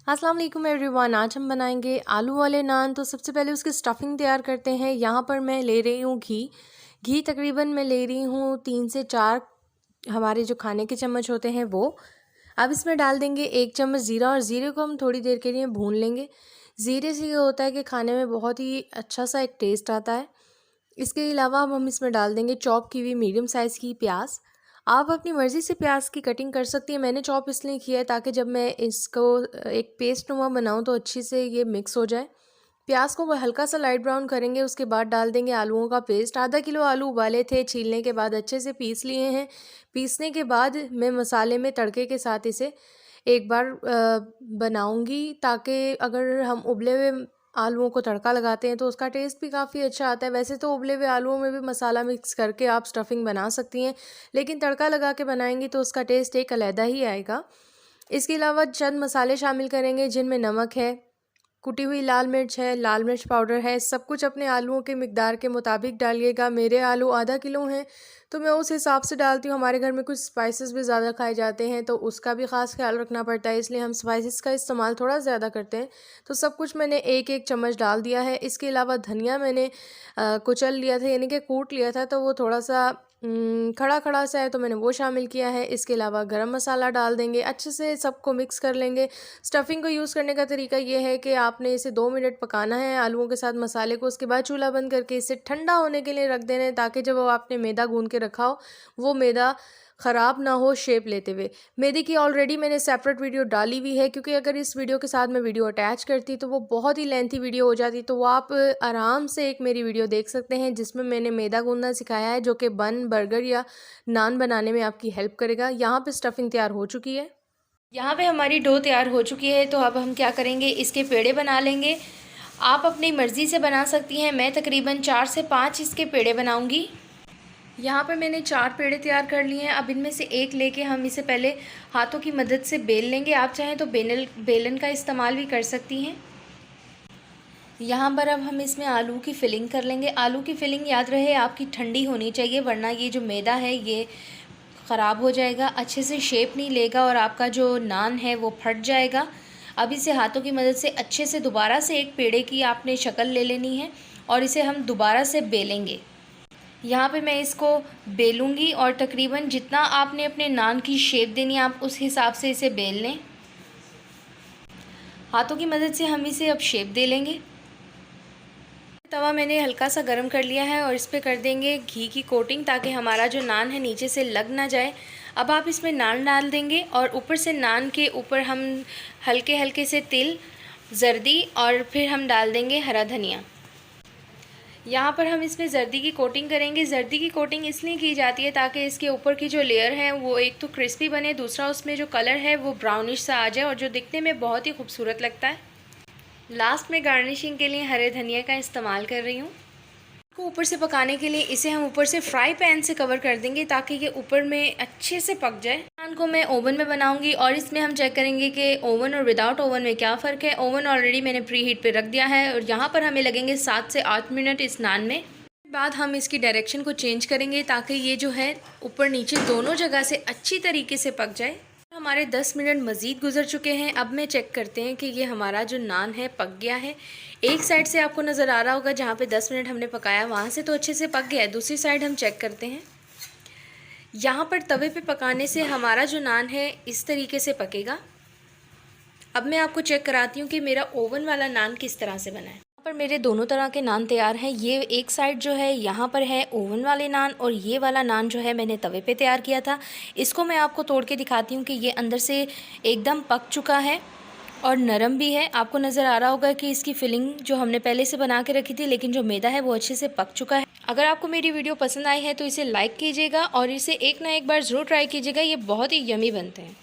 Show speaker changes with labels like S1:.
S1: अस्सलाम वालेकुम एवरीवन। आज हम बनाएंगे आलू वाले नान। तो सबसे पहले उसकी स्टफिंग तैयार करते हैं। यहाँ पर मैं ले रही हूँ घी तकरीबन मैं ले रही हूँ 3 से 4 हमारे जो खाने के चम्मच होते हैं वो। अब इसमें डाल देंगे 1 चम्मच ज़ीरा, और ज़ीरे को हम थोड़ी देर के लिए भून लेंगे। ज़ीरे से ये होता है कि खाने में बहुत ही अच्छा सा एक टेस्ट आता है। इसके अलावा अब हम इसमें डाल देंगे चॉप की हुई मीडियम साइज़ की प्याज। आप अपनी मर्ज़ी से प्याज की कटिंग कर सकती हैं। मैंने चॉप इसलिए किया है ताकि जब मैं इसको एक पेस्ट नुमा बनाऊं तो अच्छी से ये मिक्स हो जाए। प्याज को हल्का सा लाइट ब्राउन करेंगे। उसके बाद डाल देंगे आलूओं का पेस्ट। आधा किलो आलू उबाले थे, छीलने के बाद अच्छे से पीस लिए हैं। पीसने के बाद मैं मसाले में तड़के के साथ इसे एक बार बनाऊंगी, ताकि अगर हम उबले हुए आलूओं को तड़का लगाते हैं तो उसका टेस्ट भी काफ़ी अच्छा आता है। वैसे तो उबले हुए आलूओं में भी मसाला मिक्स करके आप स्टफिंग बना सकती हैं, लेकिन तड़का लगा के बनाएंगी तो उसका टेस्ट एक अलहदा ही आएगा। इसके अलावा चंद मसाले शामिल करेंगे, जिनमें नमक है, कुटी हुई लाल मिर्च है, लाल मिर्च पाउडर है। सब कुछ अपने आलूओं के मिकदार के मुताबिक डालिएगा। मेरे आलू आधा किलो हैं तो मैं उस हिसाब से डालती हूँ। हमारे घर में कुछ स्पाइसेस भी ज़्यादा खाए जाते हैं तो उसका भी ख़ास ख्याल रखना पड़ता है, इसलिए हम स्पाइसेस का इस्तेमाल थोड़ा ज़्यादा करते हैं। तो सब कुछ मैंने एक एक चम्मच डाल दिया है। इसके अलावा धनिया मैंने कुचल लिया था, यानी कि कूट लिया था, तो वो थोड़ा सा खड़ा खड़ा सा है तो मैंने वो शामिल किया है। इसके अलावा गरम मसाला डाल देंगे, अच्छे से सबको मिक्स कर लेंगे। स्टफिंग को यूज़ करने का तरीका ये है कि आपने इसे 2 मिनट पकाना है आलूओं के साथ मसाले को। उसके बाद चूल्हा बंद करके इसे ठंडा होने के लिए रख देना है, ताकि जब वो आपने मैदा गूंद के रखा हो वो मैदा ख़राब ना हो शेप लेते हुए। मैदे की ऑलरेडी मैंने सेपरेट वीडियो डाली हुई है, क्योंकि अगर इस वीडियो के साथ मैं वीडियो अटैच करती तो वो बहुत ही लेंथी वीडियो हो जाती। तो वो आप आराम से एक मेरी वीडियो देख सकते हैं जिसमें मैंने मैदा गूंदना सिखाया है, जो कि बन, बर्गर या नान बनाने में आपकी हेल्प करेगा। यहाँ पे स्टफिंग तैयार हो चुकी है। यहाँ पे हमारी डो तैयार हो चुकी है। तो अब हम क्या करेंगे, इसके पेड़े बना लेंगे। आप अपनी मर्ज़ी से बना सकती हैं। मैं तकरीबन 4 से 5 इसके पेड़े बनाऊंगी। यहाँ पर मैंने 4 पेड़े तैयार कर लिए हैं। अब इनमें से एक लेके हम इसे पहले हाथों की मदद से बेल लेंगे। आप चाहें तो बेलन का इस्तेमाल भी कर सकती हैं। यहाँ पर अब हम इसमें आलू की फिलिंग कर लेंगे। आलू की फिलिंग याद रहे आपकी ठंडी होनी चाहिए, वरना ये जो मैदा है ये ख़राब हो जाएगा, अच्छे से शेप नहीं लेगा और आपका जो नान है वो फट जाएगा। अब इसे हाथों की मदद से अच्छे से दोबारा से एक पेड़े की आपने शक्ल ले लेनी है और इसे हम दोबारा से बेलेंगे। यहाँ पे मैं इसको बेलूँगी और तकरीबन जितना आपने अपने नान की शेप देनी है आप उस हिसाब से इसे बेल लें। हाथों की मदद से हम इसे अब शेप दे लेंगे। तवा मैंने हल्का सा गर्म कर लिया है और इस पर कर देंगे घी की कोटिंग, ताकि हमारा जो नान है नीचे से लग ना जाए। अब आप इसमें नान डाल देंगे और ऊपर से नान के ऊपर हम हल्के हल्के से तिल, जर्दी और फिर हम डाल देंगे हरा धनिया। यहाँ पर हम इसमें जर्दी की कोटिंग करेंगे। जर्दी की कोटिंग इसलिए की जाती है ताकि इसके ऊपर की जो लेयर है वो एक तो क्रिस्पी बने, दूसरा उसमें जो कलर है वो ब्राउनिश सा आ जाए और जो दिखने में बहुत ही खूबसूरत लगता है। लास्ट में गार्निशिंग के लिए हरे धनिया का इस्तेमाल कर रही हूँ। को ऊपर से पकाने के लिए इसे हम ऊपर से फ्राई पैन से कवर कर देंगे ताकि ये ऊपर में अच्छे से पक जाए। नान को मैं ओवन में बनाऊंगी और इसमें हम चेक करेंगे कि ओवन और विदाउट ओवन में क्या फ़र्क है। ओवन ऑलरेडी मैंने प्री हीट पे रख दिया है और यहाँ पर हमें लगेंगे 7 से 8 मिनट इस नान में। बाद हम इसकी डायरेक्शन को चेंज करेंगे ताकि ये जो है ऊपर नीचे दोनों जगह से अच्छी तरीके से पक जाए। हमारे 10 मिनट मज़ीद गुजर चुके हैं। अब मैं चेक करते हैं कि ये हमारा जो नान है पक गया है। एक साइड से आपको नज़र आ रहा होगा जहाँ पे 10 मिनट हमने पकाया वहाँ से तो अच्छे से पक गया है। दूसरी साइड हम चेक करते हैं। यहाँ पर तवे पे पकाने से हमारा जो नान है इस तरीके से पकेगा। अब मैं आपको चेक कराती हूँ कि मेरा ओवन वाला नान किस तरह से बना है। यहाँ पर मेरे दोनों तरह के नान तैयार हैं। ये एक साइड जो है यहाँ पर है ओवन वाले नान और ये वाला नान जो है मैंने तवे पे तैयार किया था। इसको मैं आपको तोड़ के दिखाती हूँ कि ये अंदर से एकदम पक चुका है और नरम भी है। आपको नज़र आ रहा होगा कि इसकी फिलिंग जो हमने पहले से बना के रखी थी, लेकिन जो मैदा है वो अच्छे से पक चुका है। अगर आपको मेरी वीडियो पसंद आई है तो इसे लाइक कीजिएगा और इसे एक ना एक बार ज़रूर ट्राई कीजिएगा। ये बहुत ही यमी बनते हैं।